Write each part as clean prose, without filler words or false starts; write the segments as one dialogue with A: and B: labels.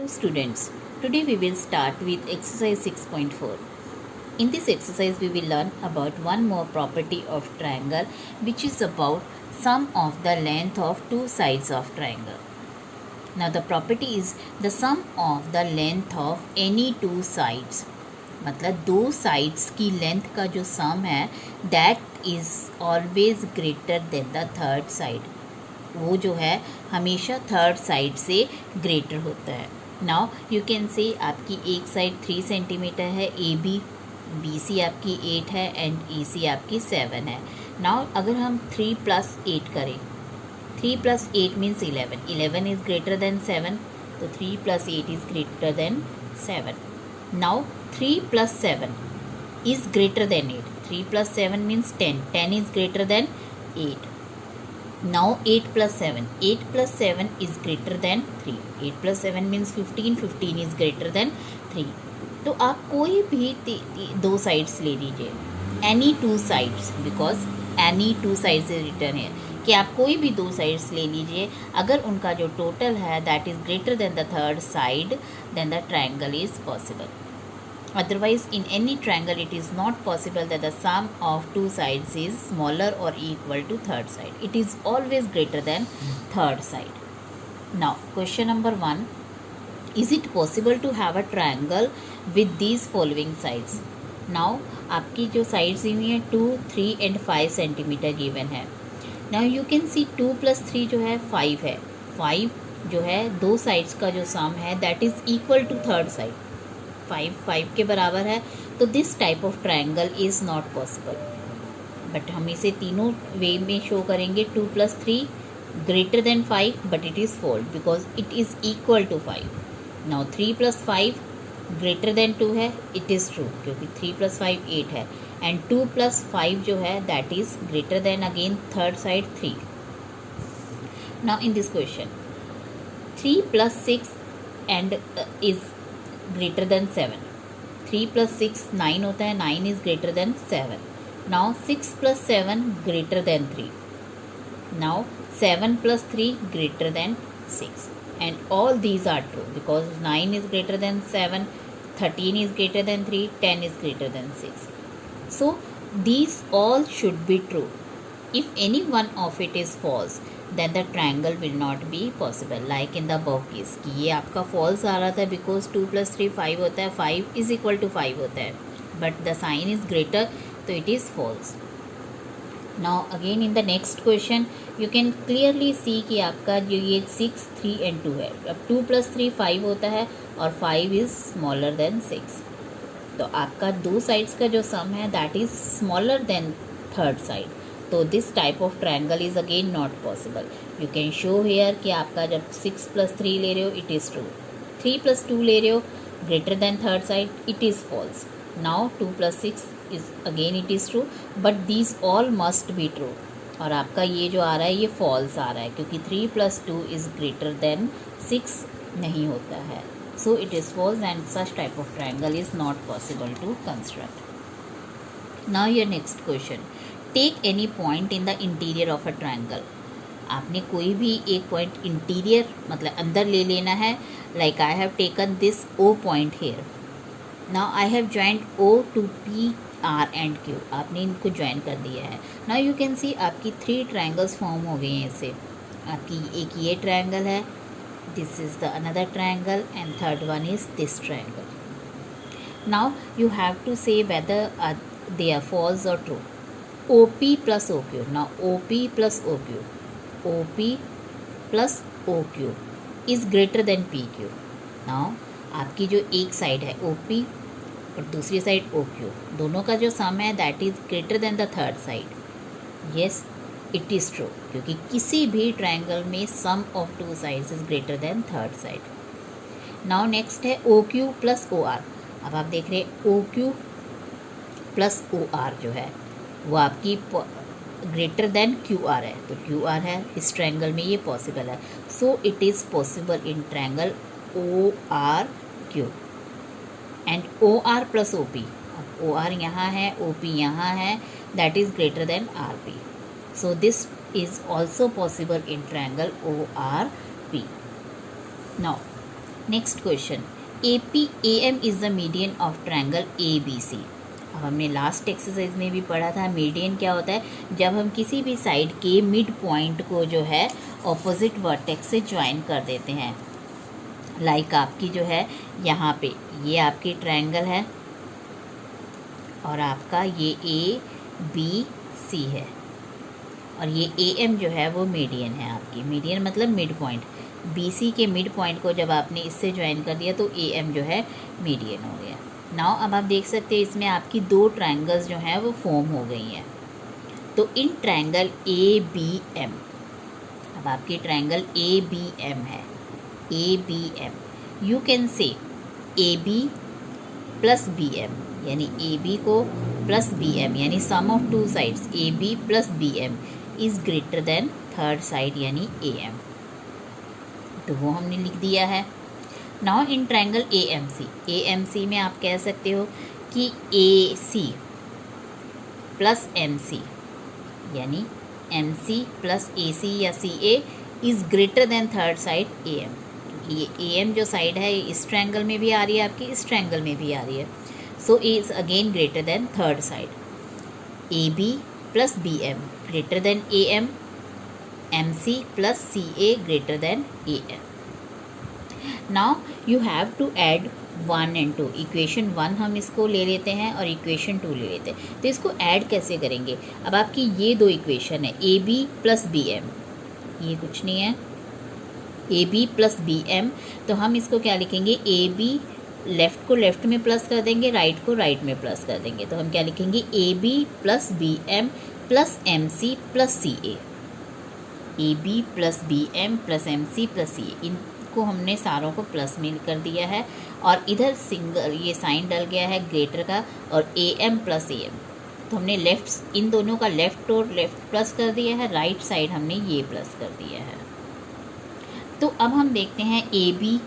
A: Hello students, today we will start with exercise 6.4. In this exercise we will learn about one more property of triangle, which is about sum of the length of two sides of triangle. Now the property is the sum of the length of any two sides. मतलब दो sides की length का जो sum है that is always greater than the third side. वो जो है हमेशा थर्ड साइड से ग्रेटर होता है. नाउ यू कैन से आपकी एक साइड 3 सेंटीमीटर है ए बी सी आपकी 8 है एंड ई सी आपकी 7 है. नाउ अगर हम 3 + 8 करें, 3 + 8 मीन्स 11. 11 इज़ ग्रेटर देन 7, तो 3 + 8 is greater then 7. Now 3 + 7 is greater then 8. 3 + 7 means 10. 10 is greater then 8. Now 8 + 7. 8 + 7 is greater than 3. 8 + 7 means 15. 15 is greater than 3. तो आप कोई भी दो साइड्स ले लीजिए, any two sides, because any two sides is return है कि आप कोई भी दो साइड्स ले लीजिए, अगर उनका जो टोटल है that is greater than the third side, then the triangle is possible. Otherwise, in any triangle, it is not possible that the sum of two sides is smaller or equal to third side. It is always greater than third side. Now, question number 1. Is it possible to have a triangle with these following sides? Now, आपकी जो sides दी हुई हैं 2, 3 and 5 centimetre given है. Now, you can see 2 + 3 जो है 5 है. 5 जो है दो साइड्स का जो सम है that is equal to third side. 5 के बराबर है, तो this type of triangle is not possible. But हम इसे तीनों वे में शो करेंगे. 2 + 3 greater than 5, but it is false because it is equal to 5. Now 3 + 5 greater than 2 है, इट इज़ ट्रू क्योंकि 3 + 5 8 है. एंड 2 + 5 जो है that is greater then again third side 3. Now in this question 3 + 6 and is greater than 7. 3 + 6 9 होता है, 9 is greater than 7. Now 6 + 7 greater than 3. Now 7 + 3 greater than 6. And all these are true because 9 is greater than 7, 13 is greater than 3, 10 is greater than 6. So these all should be true. If any one of it is false, then the triangle will not be possible. Like in the above case कि ये आपका false आ रहा था because 2 + 3 5 होता है, 5 is equal to 5 होता है, but the sign is greater, तो it is false. Now again in the next question you can clearly see कि आपका जो ये 6, 3 and 2 है. अब 2 + 3 5 होता है और 5 is smaller than 6, तो आपका दो साइड्स का जो सम है that is smaller than third side. तो this type of triangle is again not possible. You can show here कि आपका जब 6 + 3 ले रहे हो इट इज़ ट्रू, 3 + 2 ले रहे हो greater than third side, it is false. Now 2 + 6 is again it is true, but these all must be true. और आपका ये जो आ रहा है ये फॉल्स आ रहा है क्योंकि 3 + 2 इज़ ग्रेटर देन 6 नहीं होता है. So it is false and such type of triangle is not possible to construct. Now your next question. Take any point in the interior of a triangle. आपने कोई भी एक पॉइंट इंटीरियर मतलब अंदर ले लेना है. Like I have taken this O point here. Now I have joined O to P, R and Q. आपने इनको ज्वाइन कर दिया है. Now you can see आपकी 3 triangles फॉर्म हो गए हैं इससे. आपकी एक ये ट्रायंगल है, this is the another triangle and third one is this triangle. Now you have to say whether they are false or true. OP plus OQ. Now OP plus OQ, OP plus OQ is greater than PQ. Now आपकी जो एक side है OP और दूसरी side OQ, दोनों का जो sum है that is greater than the third side. Yes it is true क्योंकि किसी भी ट्रायंगल में sum of two sides is greater than third side. Now next है OQ + OR. अब आप देख रहे हैं OQ + OR जो है वो आपकी ग्रेटर देन QR है, तो QR है इस ट्रायंगल में, ये पॉसिबल है. So it is possible in triangle ORQ. And OR + OP. अब OR यहाँ है, OP यहाँ है, that is greater then RP. So this is also possible in triangle ORP. Now next question, AM is the median of triangle ABC। अब हमने last exercise में भी पढ़ा था मीडियन क्या होता है, जब हम किसी भी साइड के मिड पॉइंट को जो है ऑपोजिट वर्टेक्स से ज्वाइन कर देते हैं। लाइक आपकी जो है यहाँ पे ये आपकी ट्रायंगल है और आपका ये ABC है और ये AM जो है वो मीडियन है आपकी। मीडियन मतलब मिड पॉइंट, BC के मिड पॉइंट को जब आपने इससे ज्वाइन कर दिया तो AM जो है मीडियन हो गया। नाउ अब आप देख सकते हैं इसमें आपकी दो ट्रायंगल्स जो हैं वो फॉर्म हो गई हैं। तो इन ट्रायंगल ABM, अब आपकी ट्रायंगल ABM है, ABM you can say AB plus BM, यानी AB को प्लस BM यानी sum of two sides AB plus BM is greater than third side यानी AM, तो वो हमने लिख दिया है। नाउ इन ट्रायंगल AMC में आप कह सकते हो कि AC प्लस MC यानी MC प्लस AC या CA is greater than third side AM। ये AM जो साइड है इस ट्रायंगल में भी आ रही है आपकी, इस ट्रायंगल में भी आ रही है, so is again greater than third side. AB plus BM greater than AM, MC plus CA greater than AM। Now you have to add 1 and 2, equation 1 हम इसको ले लेते हैं और इक्वेशन 2 ले लेते हैं। तो इसको ऐड कैसे करेंगे, अब आपकी ये दो इक्वेशन है AB प्लस BM, ये कुछ नहीं है AB प्लस BM, तो हम इसको क्या लिखेंगे, AB लेफ़्ट को लेफ़्ट में प्लस कर देंगे, राइट को राइट में प्लस कर देंगे, तो हम क्या लिखेंगे AB plus BM plus MC plus CA, AB plus BM plus MC plus CA, इनको हमने सारों को प्लस में कर दिया है और इधर सिंगल ये साइन डल गया है ग्रेटर का और AM प्लस AM, तो हमने लेफ़्ट इन दोनों का लेफ़्ट और लेफ़्ट प्लस कर दिया है, राइट साइड हमने ये प्लस कर दिया है। तो अब हम देखते हैं AB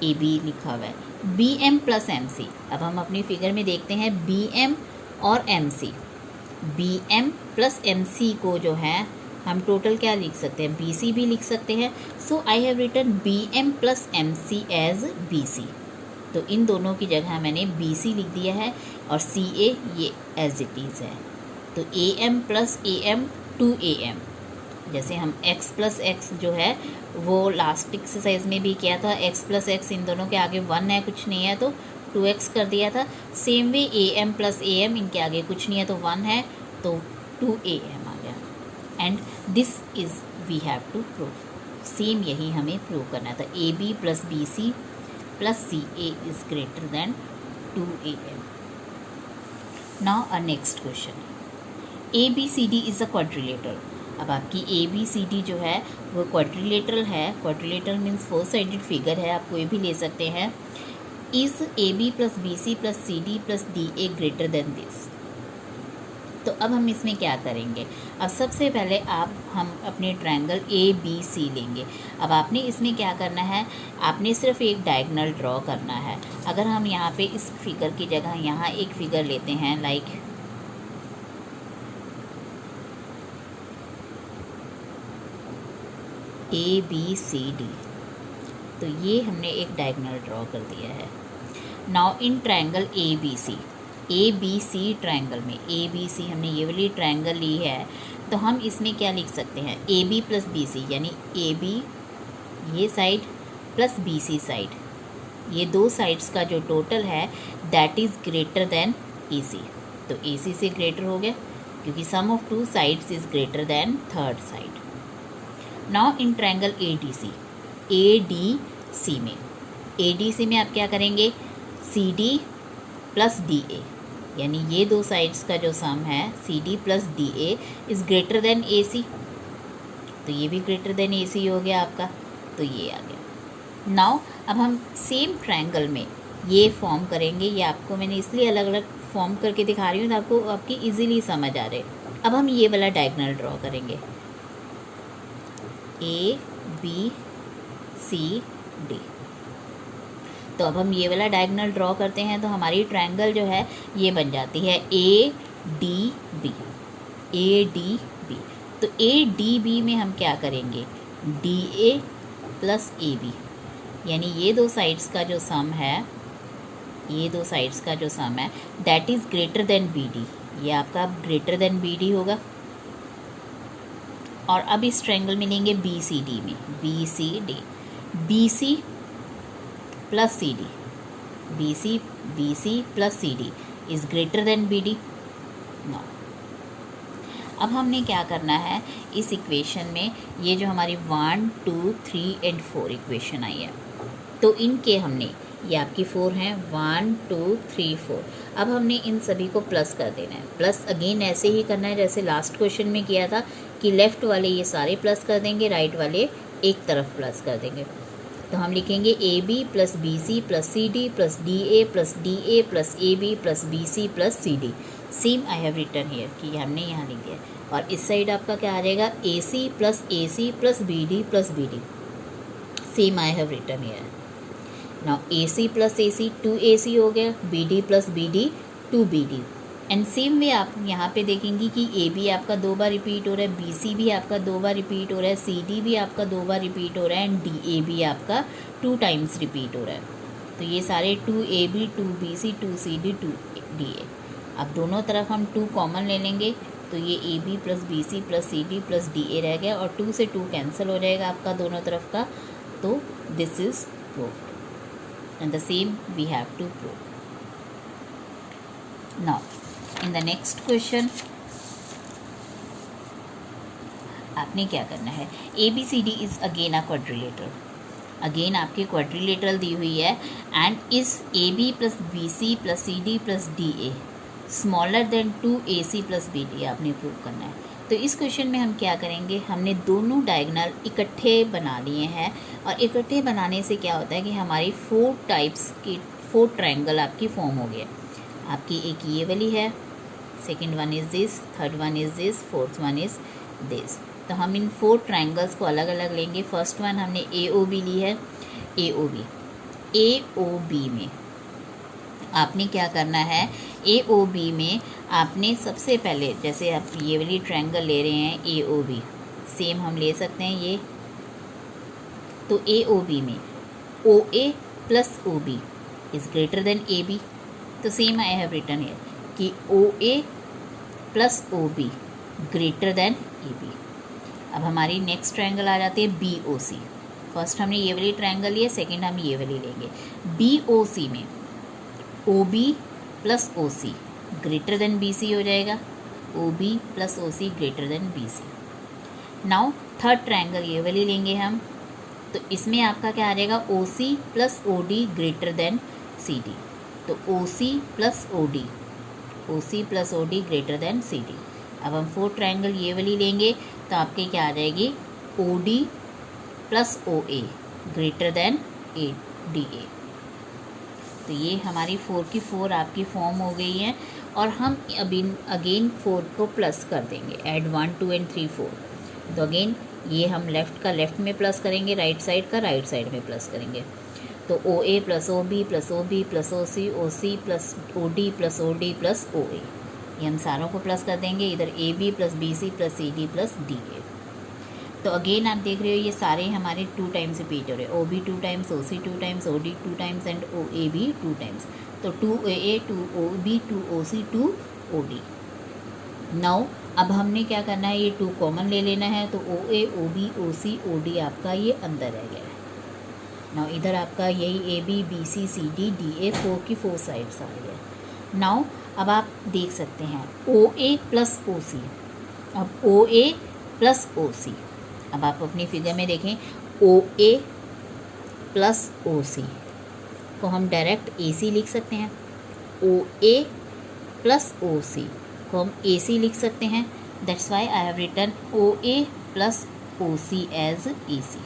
A: लिखा हुआ है, BM प्लस MC, अब हम अपनी फिगर में देखते हैं BM और MC, BM प्लस MC को जो है हम टोटल क्या लिख सकते हैं, BC भी लिख सकते हैं। So I have written BM plus MC as BC, तो इन दोनों की जगह मैंने BC लिख दिया है और CA ये एज इट इज़ है। तो AM प्लस AM 2AM, जैसे हम x प्लस एक्स जो है वो लास्ट एक्सरसाइज में भी किया था, x प्लस एक्स इन दोनों के आगे 1 है कुछ नहीं है तो 2x कर दिया था। Same way AM plus AM इनके आगे कुछ नहीं है तो 1 है तो 2AM आ गया। And this is we have to prove, same यही हमें प्रूव करना था, AB plus BC plus CA is greater than 2AM। Now a next question, ABCD is a quadrilateral. अब आपकी ABCD जो है वो क्वाड्रिलेटरल है, क्वाड्रिलेटरल मीन्स 4 साइडेड फिगर है, आप कोई भी ले सकते हैं। Is AB plus BC plus CD plus DA greater than this. तो अब हम इसमें क्या करेंगे, अब सबसे पहले हम अपने ट्रायंगल ABC लेंगे। अब आपने इसमें क्या करना है, आपने सिर्फ एक डायगोनल ड्रॉ करना है। अगर हम यहाँ पे इस फिगर की जगह यहाँ एक फिगर लेते हैं लाइक ABCD, तो ये हमने एक डायगोनल ड्रॉ कर दिया है। Now in triangle ABC triangle में ABC हमने ये वाली ट्रायंगल ली है, तो हम इसमें क्या लिख सकते हैं, AB प्लस BC यानी AB ये साइड प्लस BC साइड, ये दो साइड्स का जो टोटल है that is greater than AC, तो AC से ग्रेटर हो गया क्योंकि sum of two sides is greater than third side. Now in triangle ADC में आप क्या करेंगे, CD प्लस DA यानी ये दो साइड्स का जो सम है CD plus DA is greater than AC, तो ये भी ग्रेटर देन AC हो गया आपका, तो ये आ गया। नाउ अब हम सेम ट्रायंगल में ये फॉर्म करेंगे, ये आपको मैंने इसलिए अलग अलग फॉर्म करके दिखा रही हूँ तो आपकी इजीली समझ आ रहे। अब हम ये वाला डायगोनल ड्रॉ करेंगे ABCD, तो अब हम ये वाला डायगोनल ड्रॉ करते हैं तो हमारी ट्रायंगल जो है ये बन जाती है ADB। तो ADB में हम क्या करेंगे, DA प्लस AB यानी ये दो साइड्स का जो सम है, ये दो साइड्स का जो सम है that is greater than B D, ये आपका ग्रेटर देन बी डी होगा। और अब इस ट्रायंगल में लेंगे बी सी डी में, B C D, B C plus C D, B C plus C D is greater than B D. No, अब हमने क्या करना है इस इक्वेशन में, ये जो हमारी 1 2 3 एंड 4 इक्वेशन आई है, तो इनके हमने, ये आपकी 4 हैं, 1 2 3 4, अब हमने इन सभी को प्लस कर देना है। प्लस अगेन ऐसे ही करना है जैसे लास्ट क्वेश्चन में किया था कि लेफ़्ट वाले ये सारे प्लस कर देंगे, राइट वाले एक तरफ प्लस कर देंगे। तो हम लिखेंगे A B plus B C plus C D plus D A plus A B plus B C plus C D. Same I have written here कि हमने यहाँ लिख दिया। और इस साइड आपका क्या आ जाएगा, A C plus B D plus B D. Same I have written here. Now A C plus A C 2AC हो गया, B D plus B D 2BD। And same way आप यहाँ पे देखेंगे कि ए बी आपका 2 बार repeat हो रहा है, बी सी भी आपका 2 बार रिपीट हो रहा है, सी डी भी आपका 2 बार रिपीट हो रहा है एंड डी ए भी आपका 2 टाइम्स रिपीट हो रहा है। तो ये सारे 2AB 2BC 2CD 2DA। अब दोनों तरफ हम 2 कॉमन ले लेंगे, तो ये A B plus B C plus C D plus D A रह गया और 2 से 2 कैंसिल हो जाएगा आपका दोनों तरफ का। तो this is proved and the same we have to prove. Now in the next question आपने क्या करना है, A B C D is again a quadrilateral. Again आपकी क्वाड्रिलेटरल दी हुई है एंड इस A B plus B C plus C D plus D A smaller than 2AC plus B D आपने प्रूव करना है। तो इस क्वेश्चन में हम क्या करेंगे, हमने दोनों डायगोनल इकट्ठे बना लिए हैं और इकट्ठे बनाने से क्या होता है कि हमारी 4 टाइप्स की 4 ट्रायंगल आपकी फॉर्म हो गया। आपकी एक ये वाली है, second one is this, third one is this, fourth one is this. तो हम इन 4 ट्रायंगल्स को अलग अलग लेंगे। फर्स्ट वन हमने AOB ली है, AOB में आपने क्या करना है, AOB में आपने सबसे पहले, जैसे आप ये वाली ट्रायंगल ले रहे हैं AOB, सेम हम ले सकते हैं ये। तो AOB में OA plus OB is greater than AB। तो same I have written here कि OA plus OB greater than AB। अब हमारी नेक्स्ट ट्रायंगल आ जाती है BOC। फर्स्ट हमने ये वाली ट्रायंगल ली है, सेकेंड हम ये वाली लेंगे। BOC में OB plus OC greater than BC हो जाएगा, OB plus OC greater than BC। Now third triangle ये वाली लेंगे हम, तो इसमें आपका क्या आ जाएगा, OC plus OD greater than CD। तो OC plus OD greater than CD। अब हम फोर्थ ट्रायंगल ये वाली लेंगे, तो आपके क्या आ जाएगी, OD plus OA greater than DA। तो ये हमारी 4 की 4 आपकी फॉर्म हो गई है और हम अभी अगेन 4 को प्लस कर देंगे, ऐड 1 2 एंड 3 4। तो अगेन ये हम लेफ़्ट का लेफ़्ट में प्लस करेंगे, राइट साइड का राइट साइड में प्लस करेंगे। तो OA plus OB plus OB plus OC, OC plus OD plus OD plus OA, ये हम सारों को प्लस कर देंगे। इधर AB plus BC plus CD plus DA। तो अगेन आप देख रहे हो ये सारे हमारे 2 टाइम्स रिपीट हो रहे हैं, OB 2 times, OC 2 times, OD 2 times and OA भी 2 टाइम्स। तो 2AA 2OB 2OC 2OD। Now अब हमने क्या करना है, ये 2 कॉमन ले लेना है, तो OA OB OC OD आपका ये अंदर रह गया है। नाउ इधर आपका यही AB BC CD DA 4 की 4 साइड्स आ गई है। नाउ अब आप देख सकते हैं OA प्लस OC, अब OA प्लस OC, अब आप अपनी फिगर में देखें OA प्लस OC को हम डायरेक्ट AC लिख सकते हैं, OA प्लस OC को हम AC लिख सकते हैं। That's why I have written OA plus OC as AC।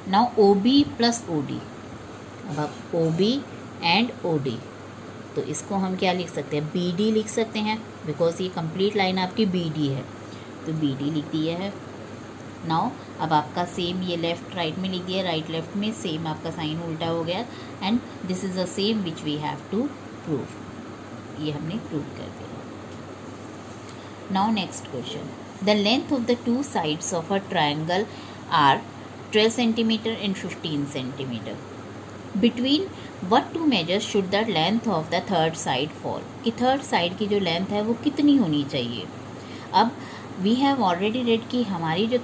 A: Now OB plus OD, अब आप OB एंड OD, तो इसको हम क्या लिख सकते हैं, BD लिख सकते हैं, बिकॉज ये कंप्लीट लाइन आपकी BD है, तो BD लिख दिया है। नाउ अब आपका सेम ये लेफ़्ट राइट में लिख दिया, राइट लेफ़्ट में सेम आपका साइन उल्टा हो गया and this is the same which we have to prove, ये हमने प्रूव कर दिया। Now next question, the length of the 2 sides of a triangle are 12 centimetre and 15 centimetre. Between what two measure should the length of the third side fall, कि third side की जो length है वो कितनी होनी चाहिए। अब वी हैव ऑलरेडी रेड कि हमारी जो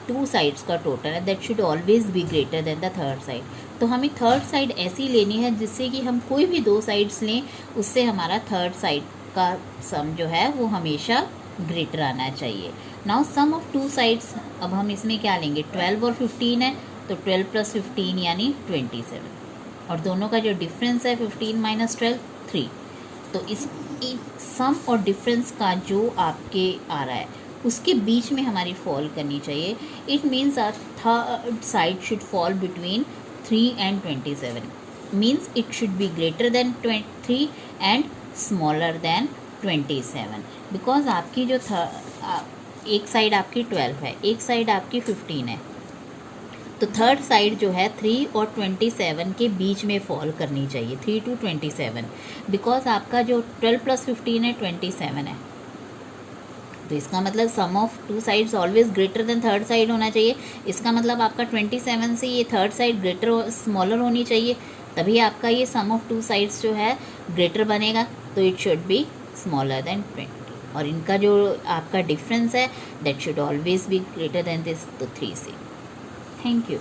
A: टू साइड्स का टोटल है that should always be greater than the third side. तो हमें थर्ड साइड ऐसी लेनी है जिससे कि हम कोई भी दो साइड्स लें उससे हमारा थर्ड साइड का सम जो है वो हमेशा ग्रेटर आना चाहिए। Now sum of two sides, अब हम इसमें क्या लेंगे, 12 और 15 है तो 12 + 15 यानी 27, और दोनों का जो डिफरेंस है 15 - 12 3। तो इस सम और डिफरेंस का जो आपके आ रहा है उसके बीच में हमारी फॉल करनी चाहिए। It means our third side should fall between 3 and 27, means it should be greater than 3 and smaller than 27, because आपकी जो एक साइड आपकी 12 है, एक साइड आपकी 15 है, तो थर्ड साइड जो है 3 और 27 के बीच में फॉल करनी चाहिए, 3 to 27, बिकॉज आपका जो 12 + 15 है 27 है। तो इसका मतलब sum of two sides always greater than third side होना चाहिए। इसका मतलब आपका 27 से ये थर्ड साइड ग्रेटर स्मॉलर होनी चाहिए, तभी आपका ये सम ऑफ टू साइड्स जो है ग्रेटर बनेगा। तो it should be smaller than 20, और इनका जो आपका डिफरेंस है that should always be greater then this, तो 3 से। Thank you.